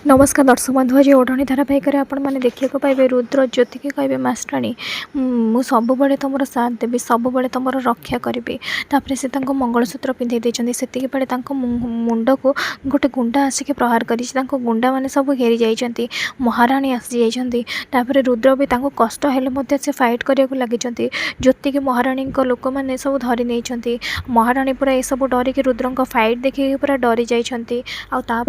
नमस्कार दर्शक बंधु आज ओढ़णी धारावाहिक आपण मैंने देखा पाइबे रुद्र ज्योति की कहे मास्टाणी मु सब तुम साथ देवी सब तुम रक्षा करी तापर से मंगलसूत्र पिंधे देते से मुंड को गोटे गुंडा आसिक प्रहार कर गुंडा मैंने सब घेरी जाइए महाराणी आसी जापर रुद्र भी कष्ट हेल्ले से फाइट करने लगी ज्योति की महाराणी लोक मैंने सब धरी नहीं महाराणी पूरा ये सब डरिकी रुद्र फाइट देखिए पूरा डरी जाइए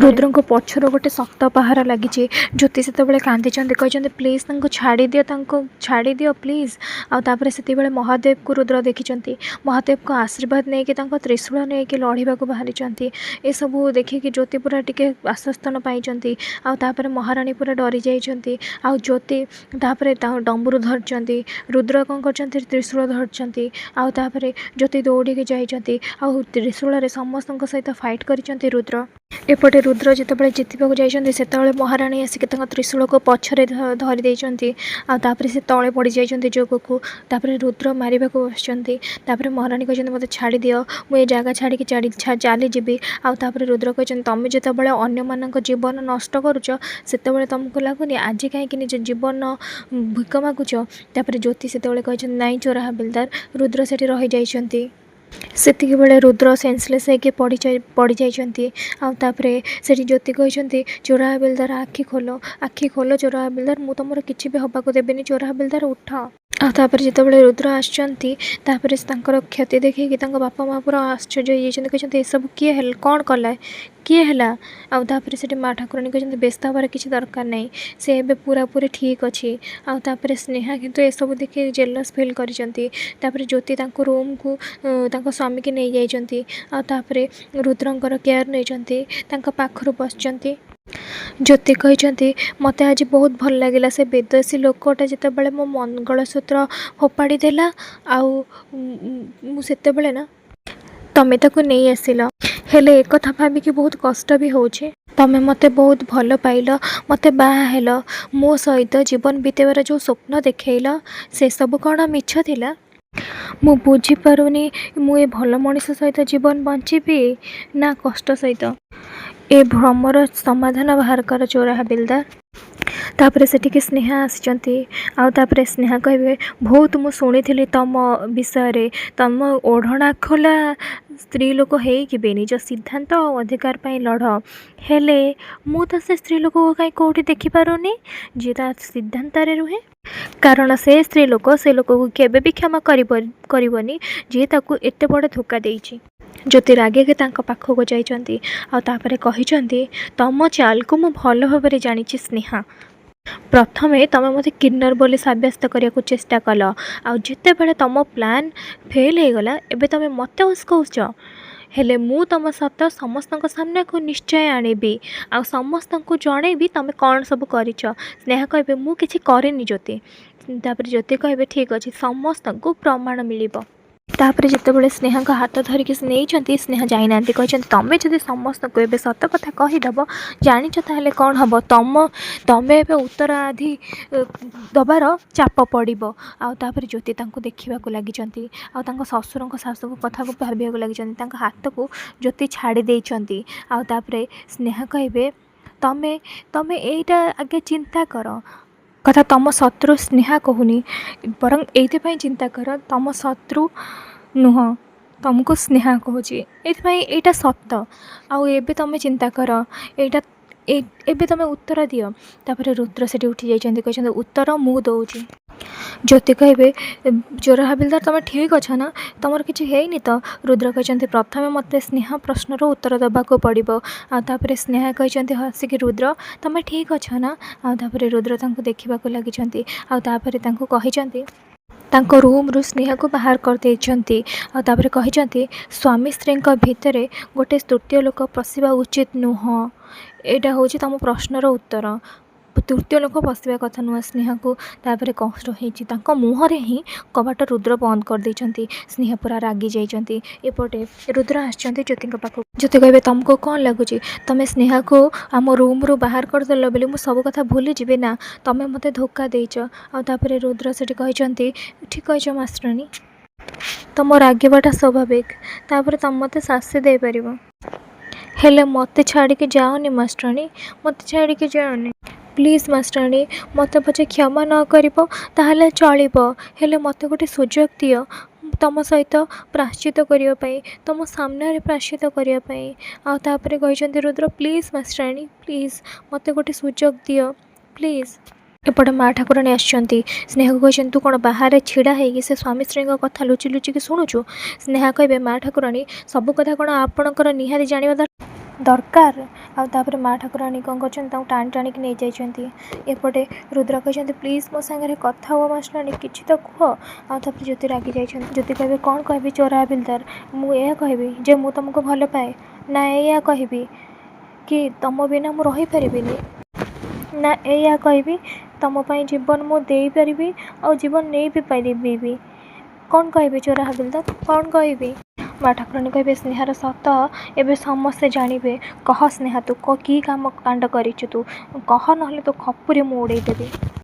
रुद्र पछर गोटे शक्त पहार लगी ज्योति से कांदी कहते प्लीज छाड़ी दियो प्लीज आउे से महादेव को रुद्र देखी महादेव को आशीर्वाद नहीं कि त्रिशूल नहीं कि लड़ाई बाहरी ये सब देखिए ज्योति पूरा टी आश्वासन पाई महाराणी पूरा डरी जाइए ज्योति डंबुरू धरती रुद्र कौन कर त्रिशूल धरती आउे ज्योति दौड़ी जाइए त्रिशूल समस्त सहित फाइट कर रुद्र एपटे रुद्र जितेबाला जितवाक जाइए से महाराणी आसिक त्रिशूल को पछरे धरी देती से तले पड़ जाइए जोग को रुद्र मारे बस महाराणी कहते मत छाड़ी दियो मुझे जगह छाड़ी चली जी रुद्र कहते तुम जो अन्य मान जीवन नष्ट करुच से तुमको लगुनि आज कहीं निज जीवन भिक मागुच ज्योति से कहते नाई चोरा हबिलदार रुद्र से रही जाइए सेतिक बेले रुद्र सेन्सलेस होकर पड़ जाइए से ज्योति कहते चोरा हबिलदार आखि खोल चोरा हबिलदार मु तुम किसी भी हवाक देवी चोरा हबिलदार उठ जो रुद्र आसपर क्षति देखिए बापा माँ पूरा आश्चर्य कहते सब किए कौन कला किए है से माँ ठाकुराणी कहते व्यस्त हबार किसी दरकार नहीं से एबे पूरा पूरी ठीक अच्छी स्नेहा किंतु ये सब देखिए जेलस फिल कर ज्योति रूम को स्वामी की नहीं जाइए रुद्रंकर केयर नहीं पाखर बसचंती ज्योति कहते मत आज बहुत भल लगे से विदेशी लोकटा जिते मो मंगलसूत्र फोपाड़ी देला मुझे ना तमें ताको नहीं आसिल हेले एक कथा भाविकी बहुत कष्ट भी होचे तमें मते बहुत भल पाइल मते बाहेल मो सहित जीवन बीतेबार जो स्वप्न देखल से सब कौन मिछ थिला मु बुझीपारुनी मुझे भल मनीष सहित जीवन बंची ना कष्ट सहित ए भ्रमर समाधान बाहर कर चोरा हबिलदार तापर से स्नेहा आसपर स्नेहा कहे बहुत मु शुणी तुम विषय तुम ओढ़णा खोला स्त्री लोक हो निज सिद्धांत और अधिकार पर लड़ हेले मु तो से स्त्री लोक को कहीं कौटी देखिपारुनी जी सिद्धांत रुहे कारण से स्त्री लोक से लोक को केबे भी क्षमा करबनी जी ताकू एते बड़ धोखा देइछि ज्योति रागे के पाखक जाइए तुम चाल को मु भल भाव जानी स्नेहा प्रथमे तुम मत किन्नर बोली सब्यस्त करने को चेष्टा कल आते बड़े तुम प्लान फेल हो गला एबे तुम मत उस्कौच हेले मु तुम सत समस्त सामने को निश्चय आनिबी आ समस्त को जनइबी तुम कौन सब कर स्नेहा कहे मु किछि करेनी ज्योति ज्योति कहे ठीक अच्छे समस्त को प्रमाण मिल तापर जितेबाला स्नेहा का हाथ धरिकी नहीं स्नेहा जाना कहते तुम जब समस्त को ए सत कथा कहीदेव जाच ताले कौन हम तुम्हें उत्तर आधि दबार चाप पड़ो आपर ज्योति देखा लगी ससुर शाशु कथा को भाविया लगी हाथ को ज्योति छाड़ी देती स्नेहा कहे तमें तमें यहीटा आगे चिंता कर कथा तुम शत्रु स्नेहा कहूनी बरं ये चिंता कर तुम शत्रु नुह तुमको स्नेहा कहूँ ये सत आबे तुम चिंता कर यहाँ एबे तुम उत्तर दियो तापर रुद्र से उठी जाइए कहते उत्तर मु दौची ज्योति कहे चोर हबिलदार तुम ठीक अच्छ ना तुम किसी है तो रुद्र कहते प्रथम मत स्नेहा प्रश्नर उत्तर देवाक पड़ो आपर स्नेहा कहते हसिक रुद्र तुम ठीक अच्छ ना आपर रुद्र देखा लगी कहते रूम रु स्नेहा को बाहर कर देती कहते स्वामी स्त्री भितर गोटे तृतीय लोक पशिबा उचित नुह यहाँ हूँ तुम प्रश्नर उत्तर तृतीय लोक पशिया कथा नुह स्नेहा को तापर कष्ट हो मुहर ही कबाट रुद्र बंद कर देती स्नेहा पूरा रागी जाइए एपटे रुद्र आज्योति पाख ज्योति कहे तुमको कौन लगुच तुम स्नेहा को आम रूम रू बाहर करदेल बोली मुझे सब कथा भूली जी ना तुम मत धोखा देच आपर रुद्र से कहते ठीक अच्छे मास्टरानी तुम रागवाटा स्वाभाविक तापर तुम मत शास्ति दे पार ହେଲେ ମୋତେ ଛାଡ଼ିକି ଯାଅନି ମାଷ୍ଟରାଣୀ, ମୋତେ ଛାଡ଼ିକି ଯାଅନି। ପ୍ଲିଜ୍ ମାଷ୍ଟରାଣୀ, ମୋତେ ପଛେ କ୍ଷମା ନ କରିବ ତାହେଲେ ଚଳିବ, ହେଲେ ମୋତେ ଗୋଟେ ସୁଯୋଗ ଦିଅ ତମ ସହିତ ପ୍ରାୟଶ୍ଚିତ କରିବା ପାଇଁ, ତମ ସାମ୍ନାରେ ପ୍ରାୟଶ୍ଚିତ କରିବା ପାଇଁ। ଆଉ ତାପରେ କହିଛନ୍ତି ରୁଦ୍ର, ପ୍ଲିଜ୍ ମାଷ୍ଟରାଣୀ, ପ୍ଲିଜ୍ ମୋତେ ଗୋଟେ ସୁଯୋଗ ଦିଅ ପ୍ଲିଜ୍। ଏପଟେ ମା ଠାକୁରାଣୀ ଆସିଛନ୍ତି। ସ୍ନେହାକୁ କହିଛନ୍ତି, ତୁ କ'ଣ ବାହାରେ ଛିଡ଼ା ହେଇକି ସେ ସ୍ୱାମୀ ସ୍ତ୍ରୀଙ୍କ କଥା ଲୁଚି ଲୁଚିକି ଶୁଣୁଛୁ? ସ୍ନେହା କହିବେ, ମା ଠାକୁରାଣୀ, ସବୁ କଥା କ'ଣ ଆପଣଙ୍କର ନିହାତି ଜାଣିବା ଦରକାର? ଆଉ ତାପରେ ମା ଠାକୁରାଣୀ କ'ଣ କରିଛନ୍ତି, ତାଙ୍କୁ ଟାଣି ଟାଣିକି ନେଇଯାଇଛନ୍ତି। ଏପଟେ ରୁଦ୍ର କହିଛନ୍ତି, ପ୍ଲିଜ୍ ମୋ ସାଙ୍ଗରେ କଥା ହୁଅ ମାଷ୍ଟରାଣୀ, କିଛି ତ କୁହ। ଆଉ ତାପରେ ଜ୍ୟୋତି ରାଗି ଯାଇଛନ୍ତି। ଜ୍ୟୋତି କହିବେ, କ'ଣ କହିବି ଚୋର ହାବିଲଦାର? ମୁଁ ଏହା କହିବି ଯେ ମୁଁ ତୁମକୁ ଭଲ ପାଏ, ନା ଏଇଆ କହିବି କି ତମ ବିନା ମୁଁ ରହିପାରିବିନି, ନା ଏଇଆ କହିବି ତମ ପାଇଁ ଜୀବନ ମୁଁ ଦେଇପାରିବି ଆଉ ଜୀବନ ନେଇ ବି ପାରିବି? କ'ଣ କହିବି ଚୋର ହାବିଲଦାର, କ'ଣ କହିବି? ମା ଠାକୁରାଣୀ କହିବେ, ସ୍ନେହାର ସତ ଏବେ ସମସ୍ତେ ଜାଣିବେ। କହ ସ୍ନେହା, ତୁ କି କାମ କାଣ୍ଡ କରିଛୁ? ତୁ କହ, ନହେଲେ ତୋ ଖପୁରି ମୁଁ ଉଡ଼େଇଦେବି।